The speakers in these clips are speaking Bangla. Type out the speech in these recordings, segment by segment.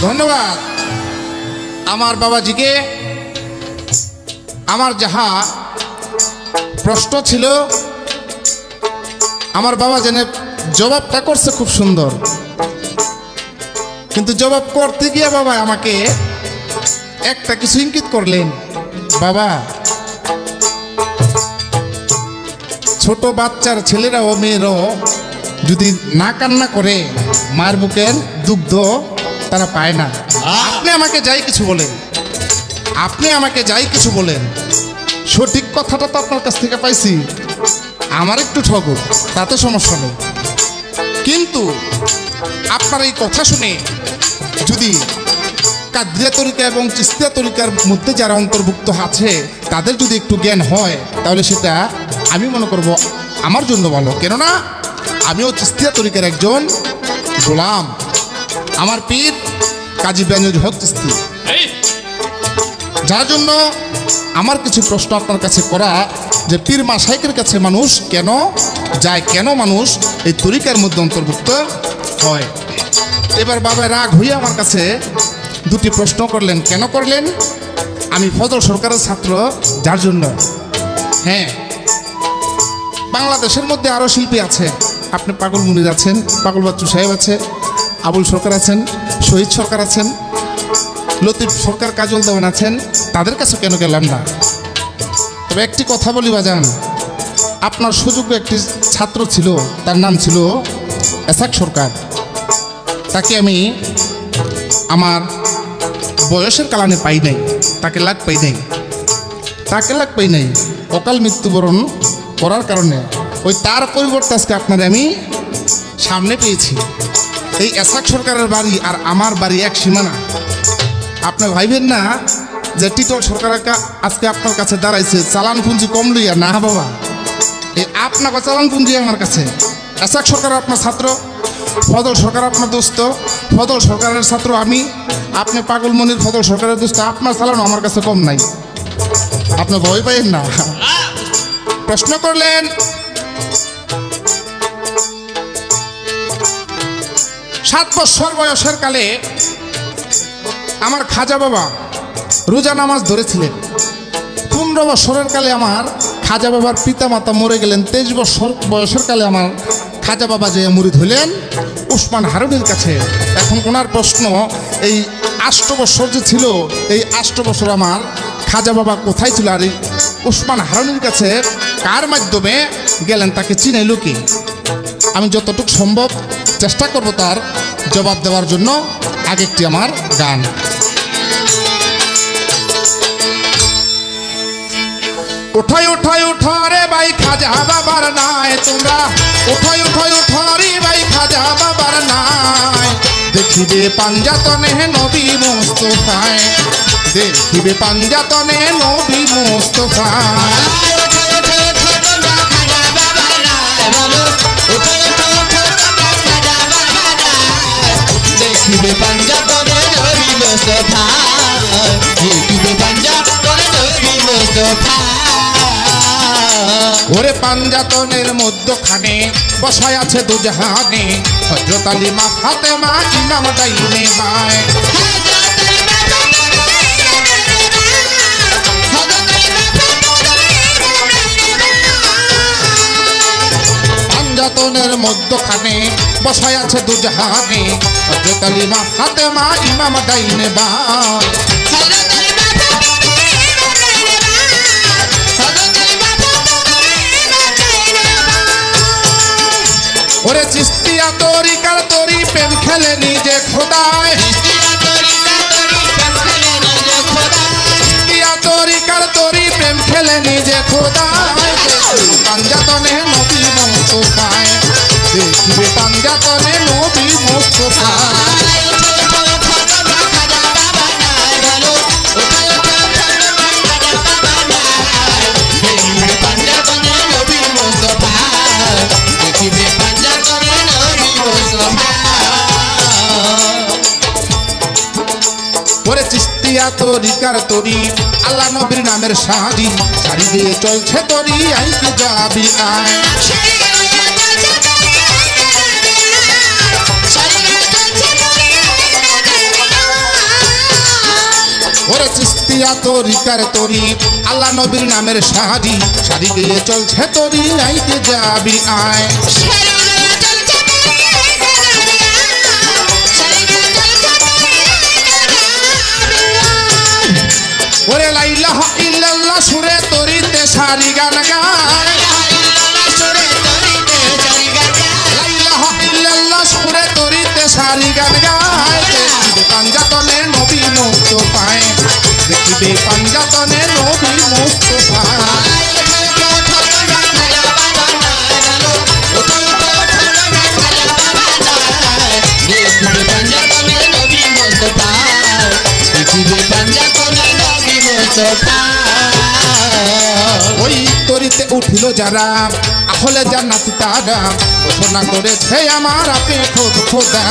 ধন্যবাদ আমার বাবাজিকে। আমার যাহা প্রশ্ন ছিল আমার বাবা জেনে জবাবটা করছে খুব সুন্দর, কিন্তু জবাব করতে গিয়ে বাবা আমাকে একটা কিছু ইঙ্গিত করলেন। বাবা, ছোট বাচ্চার ছেলেরা ও মেয়েরাও যদি না কান্না করে মায়ের বুকের দুগ্ধ তারা পায় না। আপনি আমাকে যাই কিছু বলেন, আপনি আমাকে যাই কিছু বলেন, সঠিক কথাটা তো আপনার কাছ থেকে পাইছি, আমার একটু ঠকুক তাতে সমস্যা নেই। কিন্তু আপনার এই কথা শুনে যদি কাদরিয়া তরিকা এবং চিশতিয়া তরিকার মধ্যে যারা অন্তর্ভুক্ত আছে তাদের যদি একটু জ্ঞান হয় তাহলে সেটা আমি মনে করব আমার জন্য ভালো। কেননা আমিও চিশতিয়া তরিকার একজন গোলাম। আমার পীর কাজী বেনজীর হক চিশতি, যার জন্য আমার কিছু প্রশ্ন আপনার কাছে করা যে পীর মাশায়েখের কাছে মানুষ কেন যায়, কেন মানুষ এই তরিকার মধ্যে অন্তর্ভুক্ত হয়। এবার বাবা রাগ হয়ে আমার কাছে দুটি প্রশ্ন করলেন। কেন করলেন? আমি ফজল সরকারের ছাত্র, যার জন্য। হ্যাঁ, বাংলাদেশের মধ্যে আরও শিল্পী আছে, আপনি পাগল মুনির আছেন, পাগল বাচ্চু সাহেব আছে, আবুল সরকার আছেন, শহীদ সরকার আছেন, লতিফ সরকার, কাজল দেওয়ান আছেন, তাদের কাছে কেন গেলাম না? তবে একটি কথা বলি বাজান, আপনার সুযোগ্য একটি ছাত্র ছিল, তার নাম ছিল এসাক সরকার। তাকে আমি আমার বয়সের কারণে পাই নাই, তাকে লাগ পাই নাই, অকাল মৃত্যুবরণ করার কারণে ওই তার পরিবর্তে আজকে আপনারা আমি সামনে পেয়েছি। এই এসাক সরকারের বাড়ি আর আমার বাড়ি এক সীমানা। আপনি ভাইবেন না যে টিটল সরকার আজকে আপনার কাছে দাঁড়াইছে চালান পুঞ্জি কম লইয়া, না বাবা, এই আপনাকে চালান পুঞ্জি আমার কাছে। এসাক সরকার আপনার ছাত্র, ফজল সরকার আপনার দোস্ত, ফজল সরকারের ছাত্র আমি, আপনি পাগল মনির ফজল সরকারের দোস্ত, আপনার চালানো আমার কাছে কম নাই। আপনি ভয় পাইেন না। প্রশ্ন করলেন 7 বছর বয়সের কালে আমার খাজা বাবা রোজা নামাজ ধরেছিলেন। 15 বছরের কালে আমার খাজা বাবার পিতা মাতা মরে গেলেন। 23 বছর বয়সের কালে আমার খাজা বাবা যে মুরিদ হইলেন ওসমান হারুনির কাছে। এখন ওনার প্রশ্ন, এই 8 বছর যে ছিল, এই 8 বছর আমার খাজা বাবা কোথায় ছিল? আর এই ওসমান হারুনির কাছে কার মাধ্যমে গেলেন, তাকে চিনাইল কি? আমি যতটুকু সম্ভব চেষ্টা করব তার জবাব দেওয়ার জন্য। আগে একটি আমার গান। উঠাই উঠাই উঠা রে ভাই খাজা বাবার নাই, তোমরা উঠাই উঠাই উঠা রে ভাই খাজা বাবার নাই। দেখিবে পাঞ্জাতনে নবী মুস্তাফায়, দেখিবে পাঞ্জাতনে নবী মুস্তাফায়। দেখিবে পাঞ্জাতনে নবী মুস্তাফায়, দেখিবে পাঞ্জাতনে নবী মুস্তাফায়। ওরে পাঞ্জাতনের মধ্যখানে বসায় আছে দুজাহানে, হযরত আলী মা ফাতেমা ইমাম দাইনে বায়। পাঞ্জাতনের মধ্যখানে বসায় আছে দুজাহানে, হযরত আলী মা ফাতেমা ইমাম দাইনে বায়। ওরে চিশতিয়া তরিকার তরি প্রেম খেলে নিজে খোদায়, চিশতিয়া তরিকার তরি প্রেম খেলে নিজে খোদায়। পাঞ্জাতনে নবী মুস্তাফায়, দেখিবে পাঞ্জাতনে নবী মুস্তাফায়। ওরে চিশতিয়া তরিকার তরি আল্লাহ নবীর নামের শাদি, চারিদিকে চলছে তরি আইতে যাবি আয়। সিরা তরিকার তরি আল্লাহ নবীর নামের শাড়ি শাড়ি গিয়ে চলছে তরি আইতে যাবি আয় ওরে লা ইলাহা ইল্লাল্লাহ সুরে তরিতে সারি গান গায় লা ইলাহা ইল্লাল্লাহ সুরে তরিতে সারি গান গায় দেখিবে পাঞ্জাতনে নবী মুস্তাফায় দেখিবে পাঞ্জাতনে নবী মুস্তাফায় ওই তরিতে উঠিল যারা আহলে জান্নাত তারা ঘোষণা করেছে আমার আপে খোদ খোদা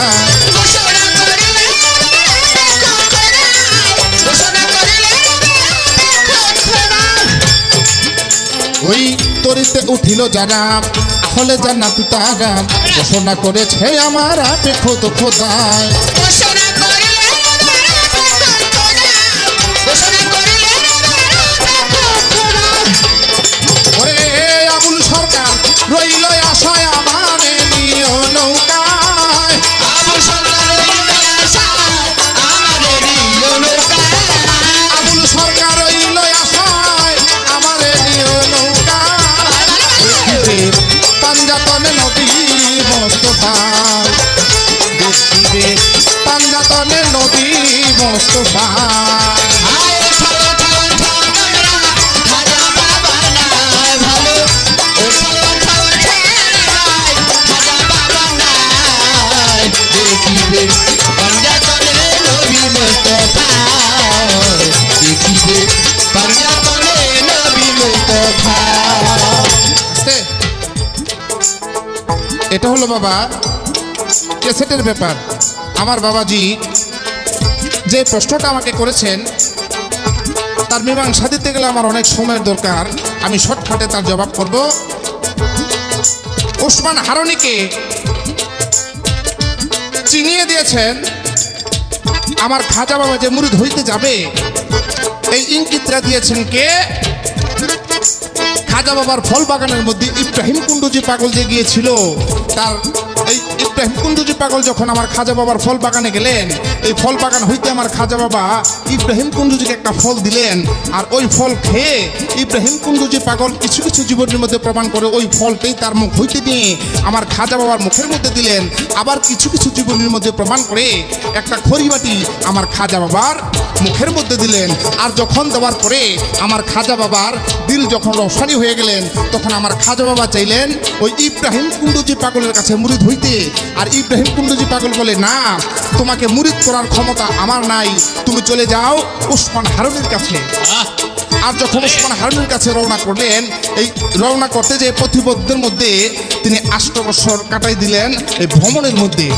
ওই তরিতে উঠিল যারা আহলে জান্নাত তারা ঘোষণা করেছে আমার আপে খোদ খোদা রইল আশায় আমারে নিও নৌকায় আবুল সরকার রইল আশায় আমারে নিও নৌকায় দেখিবে পাঞ্জাতনে নবী মুস্তাফা দেখিবে পাঞ্জাতনে নবী মুস্তাফা এটা হলো বাবা ক্যাসেটের ব্যাপার আমার বাবাজি যে প্রশ্নটা আমাকে করেছেন তার মীমাংসা দিতে গেলে আমার অনেক সময়ের দরকার আমি শর্টকাটে তার জবাব করব ওসমান হারুনিকে চিনিয়ে দিয়েছেন আমার খাজা বাবা যে মুরিদ হইতে যাবে এই ইঙ্গিতটা দিয়েছেন কে খাজা বাবার ফল বাগানের মধ্যে ইব্রাহিম কুন্ডুজি পাগল যে গিয়েছিল তার এই ইব্রাহিম কুন্ডুজি পাগল যখন আমার খাজা বাবার ফল বাগানে গেলেন এই ফল বাগান হইতে আমার খাজা বাবা ইব্রাহিম কুন্ডুজিকে একটা ফল দিলেন আর ওই ফল খেয়ে ইব্রাহিম কুন্ডুজি পাগল কিছু কিছু জীবনের মধ্যে প্রমাণ করে ওই ফলটাই তার মুখ হইতে নিয়ে আমার খাজা বাবার মুখের মধ্যে দিলেন আবার কিছু কিছু জীবনের মধ্যে প্রমাণ করে একটা খড়িবাটি আমার খাজা বাবার মুখের মধ্যে দিলেন আর যখন দেওয়ার পরে আমার খাজা বাবার দিল যখন রওশানি হয়ে গেলেন তখন আমার খাজা বাবা চাইলেন ওই ইব্রাহিম কুন্ডুজি পাগলের কাছে মুরিদ হইতে আর ইব্রাহিম কুন্ডুজি পাগল বলে না তোমাকে মুরিদ করার ক্ষমতা আমার নাই তুমি চলে যাও ওসমান হারুনির কাছে আর যখন ওসমান হারুনির কাছে রওনা করলেন এই রওনা করতে যে প্রতিবদ্ধের মধ্যে তিনি 8 বছর কাটাই দিলেন এই ভ্রমণের মধ্যে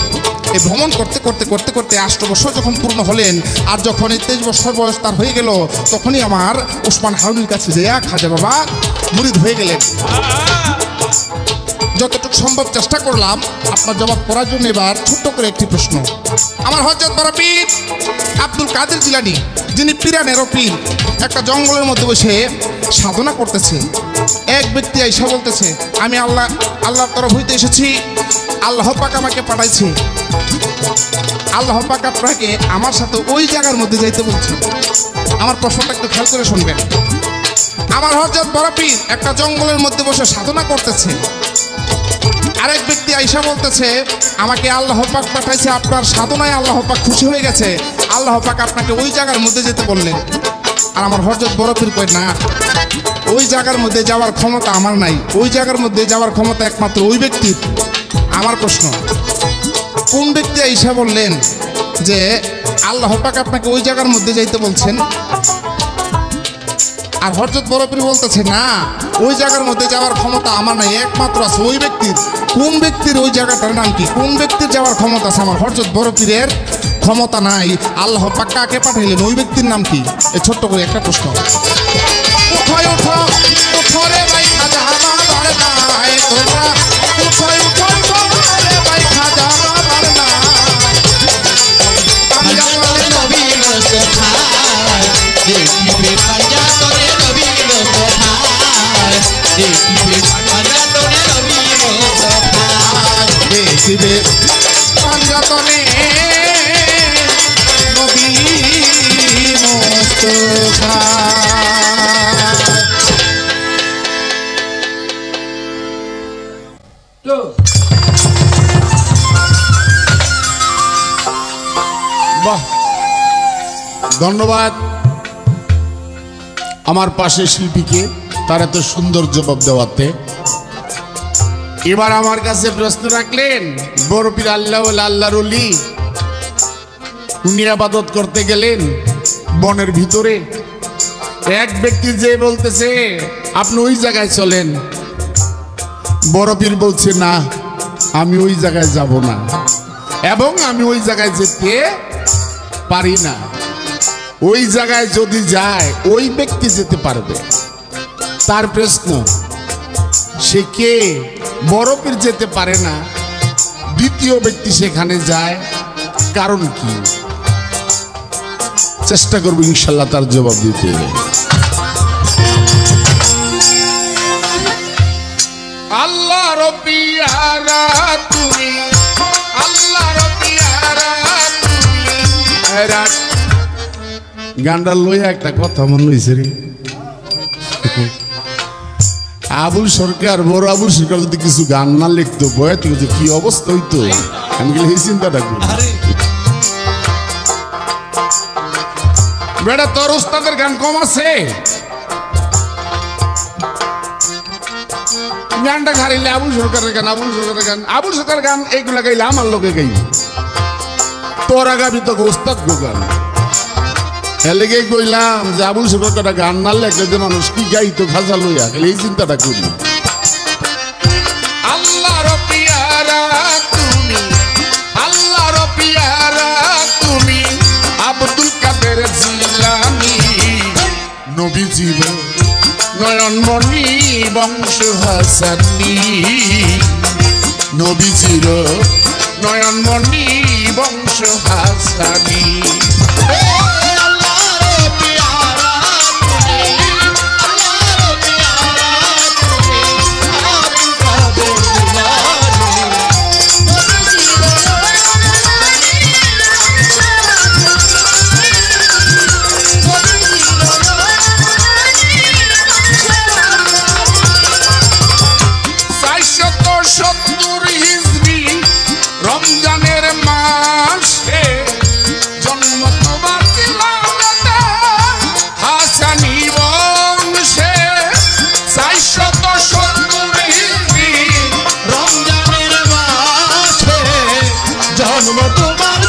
এই ভ্রমণ করতে করতে করতে করতে 8 বছর যখন পূর্ণ হলেন আর যখন 23 বছর বয়স তার হয়ে গেল তখনই আমার ওসমান হারুনির কাছে যেয়া খাজা বাবা মুরিদ হয়ে গেলেন যতটুকু সম্ভব চেষ্টা করলাম আপনার জবাব করার জন্য এবার ছোট্ট করে একটি প্রশ্ন আমার হযরত বড় পীর আব্দুল কাদের জিলানী যিনি পীরানেরও পীর একটা জঙ্গলের মধ্যে বসে সাধনা করতেছে এক ব্যক্তি আইসা বলতেছে আমি আল্লাহর তরফ হইতে এসেছি আল্লাহ পাক আমাকে পাঠাইছে আল্লাহ পাক আপনাকে আমার সাথে ওই জায়গার মধ্যে যাইতে বলছে আমার প্রশ্নটা একটু খেয়াল করে শুনবেন আমার হযরত বড় পীর একটা জঙ্গলের মধ্যে বসে সাধনা করতেছে আরেক ব্যক্তি আইসা বলতেছে আমাকে আল্লাহ পাক পাঠাইছে আপনার সাধনায় আল্লাহ পাক খুশি হয়ে গেছে আল্লাহ পাক আপনাকে ওই জায়গার মধ্যে যেতে বললেন আর আমার হযরত বড় পীর কয় না ওই জায়গার মধ্যে যাওয়ার ক্ষমতা আমার নাই ওই জায়গার মধ্যে যাওয়ার ক্ষমতা একমাত্র ওই ব্যক্তির আমার প্রশ্ন কোন ব্যক্তি আইসা বললেন যে আল্লাহ পাক আপনাকে ওই জায়গার মধ্যে যাইতে বলছেন আর হযরত বড় পীর বলতেছে না ওই জায়গার মধ্যে যাওয়ার ক্ষমতা আমার নাই একমাত্র আছে ওই ব্যক্তির কোন ব্যক্তির ওই জায়গাটার নাম কি কোন ব্যক্তির যাওয়ার ক্ষমতা আছে আমার হযরত বড় পীরের ক্ষমতা নাই আল্লাহ পাক কাকে পাঠাইলেন ওই ব্যক্তির নাম কি এই ছোট্ট করে একটা প্রশ্ন উঠো উঠো উঠো রে ভাই খাজা বাবার নাই তোমরা উঠো উঠো উঠো রে ভাই খাজা বাবার নাই পাঞ্জাবের নবী মুস্তাফা দিবে পাঞ্জাতনে নবী মুস্তাফা। বাহ, ধন্যবাদ আমার পাশে শিল্পীকে, তার এত সুন্দর জবাব দেওয়াতে। এবার আমার কাছে প্রশ্ন রাখলেন বড় পীর আল্লাহ আল্লাহর ওলি, উনি ইবাদত করতে গেলেন বনের ভিতরে। এক ব্যক্তি যে বলতেছে আপনি ওই জায়গায় চলেন, বড় পীর বলছে না আমি ওই জায়গায় যাব না, এবং আমি ওই জায়গায় যেতে পারি না। ওই জায়গায় যদি যায় ওই ব্যক্তি যেতে পারবে। তার প্রশ্ন, সে কে? বড় পীর যেতে পারে না, দ্বিতীয় ব্যক্তি সেখানে যায়, কারণ কি? চেষ্টা করবো ইনশাল্লাহ তার জবাব দিতে। আল্লাহ রবিয়ারা তুমি, আল্লাহ রবিয়ারা তুমি। গানটা লইয়া একটা কথা মনে হয়েছে রে, আবুল সরকার, বড় আবুল সরকার যদি কিছু গান না লিখতো বয়া ঠিক আছে কি অবস্থা হইতো। আমি গেলে এই চিন্তাটা করি, বেটা তোর ওস্তাদের গান কম আছে, গানটা খারিলে আবুল সরকারের গান, আবুল সরকারের গান, আবুল সরকারের গান এইগুলা গাইলে আমার লোকে গাই, তোর আগামী তো ওস্তাদ গো গান। এলেগে কইলাম যে আবুল সরকার গান না লেখলে যে মানুষ কি গাইতো খাজা লইয়া, এই চিন্তাটা করি। আল্লাহ রবিয়ারা তুমি, আল্লাহ রবিয়ারা তুমি, আব্দুল কাদের জিলানী নবীজির নয়নমণি বংশ হাসানী, নবীজির নয়নমণি বংশ হাসানী। রমজানের মাসে জন্ম তোমার হাসানি বংশে, 470 হিজরি রমজানের মাসে জন্ম তোমার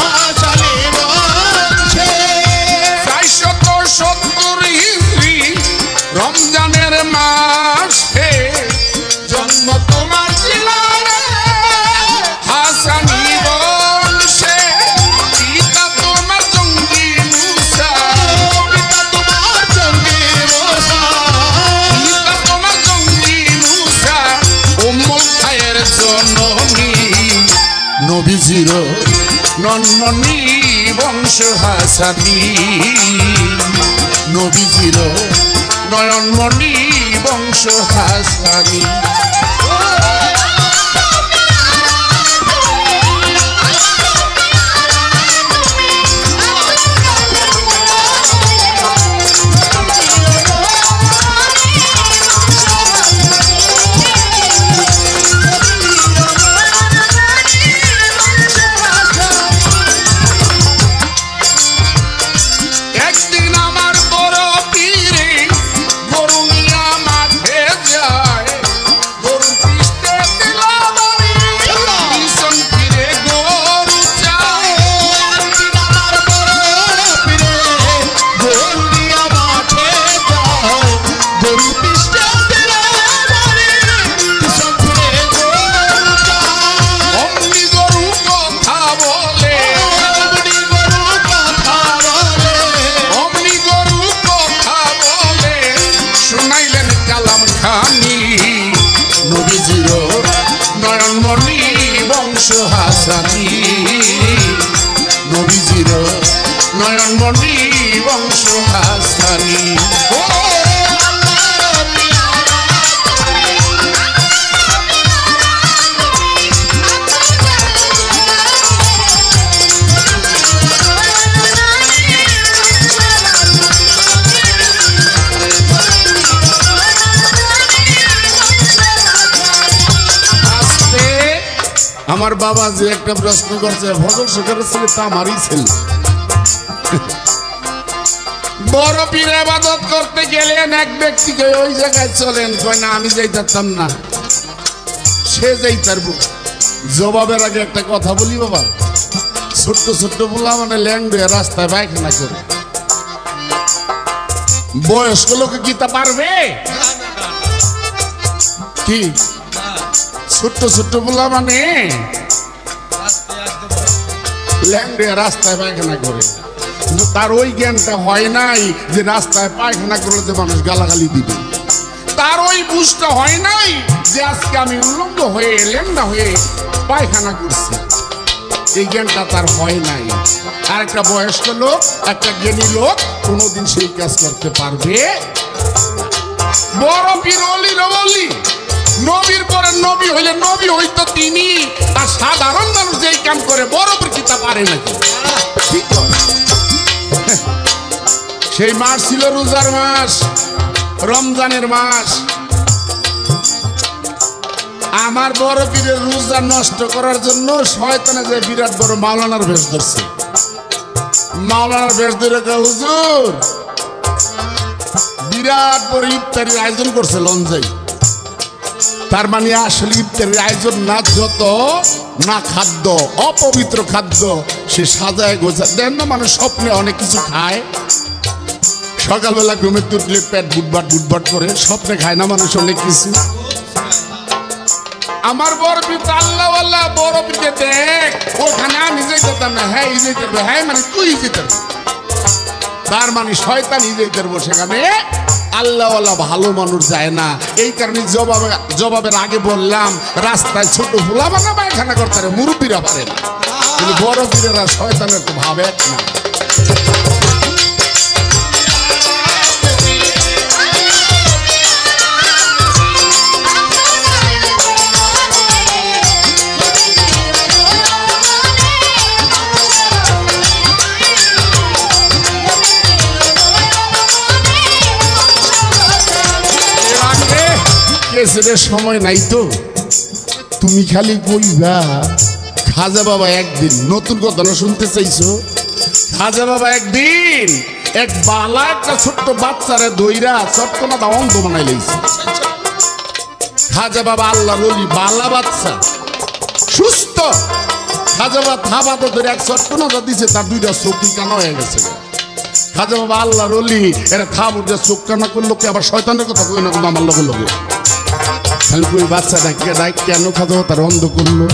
হাসানি বংশে, 470 হিজরি রমজানের মাসে জন্ম তোমার নবীজির নন্ননী বংশ হাসানী, নবীজির নয়নমণি বংশ হাসানী। হাসানী নবীজির নয়নমণি বংশ হাসানী। আমার বাবা যে একটা প্রশ্ন করছে ফজল সরকারের ছেলে তা আমারই ছেলে। বড় পীর ইবাদত করতে গেলেন এক ব্যক্তিকে ওই জায়গায় চলেন, কয় না আমি যাইতাম না, সে যাইতারবো। জবাবের আগে একটা কথা বলি বাবা, ছোট্ট ছোট্ট বলা মানে ল্যাংড়ে রাস্তায় পায়খানা করে, বয়স্ক লোকে কি তা পারবে? কি ছোট্ট ছোট্ট বলা মানে ল্যাংড়ে রাস্তায় পায়খানা করে, কিন্তু তার ওই জ্ঞানটা হয় নাই যে রাস্তায় পায়খানা করলে যে মানুষ গালাগালি দিবে। তার ওই বুঝটা হয় নাই যে আজকে আমি উল্লঙ্গ হয়ে লেংড়া হয়ে পায়খানা করছি, এই জ্ঞানটা তার হয় নাই। আর একটা বয়স্ক লোক, একটা জ্ঞানী লোক কোনোদিন সেই কাজ করতে পারবে। বড় পীর অলি রবলি, নবীর পরে নবী হইলে নবী হইতো তিনি, আর সাধারণ মানুষ যেই কাম করে বড় পীর কি তা পারে নাকি? ঠিক তো। সেই মাস ছিল রোজার মাস, রমজানের মাস। আমার বড় পীরের রোজা নষ্ট করার জন্য শয়তানে যে বিরাট বড় মাওলানার বেশ ধরছে। মাওলানার বেশ ধরে হুজুর বিরাট বড় ইফতারির আয়োজন করছে লঞ্জাই। তার মানে আসলে ইফতারির আয়োজন না, যত না খাদ্য, অপবিত্র খাদ্য সে সাজায় গোছা দেন না। মানুষ স্বপ্নে অনেক কিছু খায়, সকালবেলা ঘুমে তুটলে পেট বুটবাট বুটবাট করে, স্বপ্নে খায় না মানুষ অনেক কিছু। আমার বড় পিতা আল্লাহ আল্লাহ বড় পিতে দেখ ওখানে আমি যেতাম না, হ্যাঁ যেতে পারবো, হ্যাঁ মানে তুই যেতে পারবি, তার মানে শয়তান যেতে পারবো সেখানে। আল্লাহওয়ালা ভালো মানুষ যায় না, এই কারণে জবাবের আগে বললাম রাস্তায় ছোট ভোলা মানে পায়খানা করতে পারে, মুরব্বীরা পারে না, কিন্তু বড় পীরেরা শয়তানের তো ভাব এক না। সময় নাই তো, তুমি খালি কইবা খাজা বাবা একদিন, নতুন ঘটনা শুনতে চাইছো? খাজা বাবা একদিন এক বালা একটা ছোট্ট বাচ্চারে দইরা চট্টনা দা অন্ধ বানাই লাইছে। খাজা বাবা আল্লাহ বলি বালা বাচ্চা সুস্থ, খাজা বাবা থাবা তো ধরে এক চট্টনা দিছে, তার দুইটা চোখি কানা হয়ে গেছে। খাজা বাবা আল্লাহ রলি এরা থাব চোখ কানা করলো কি আবার শয়তানের কথা কই না, কিন্তু আমার লগে লগে ওই বাচ্চাটা কেন খাজা তার অন্ধ করলো?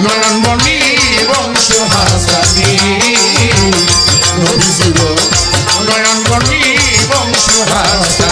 নয়নমণি বংশ হাসানি, নয়নমণি বংশ হাসানি।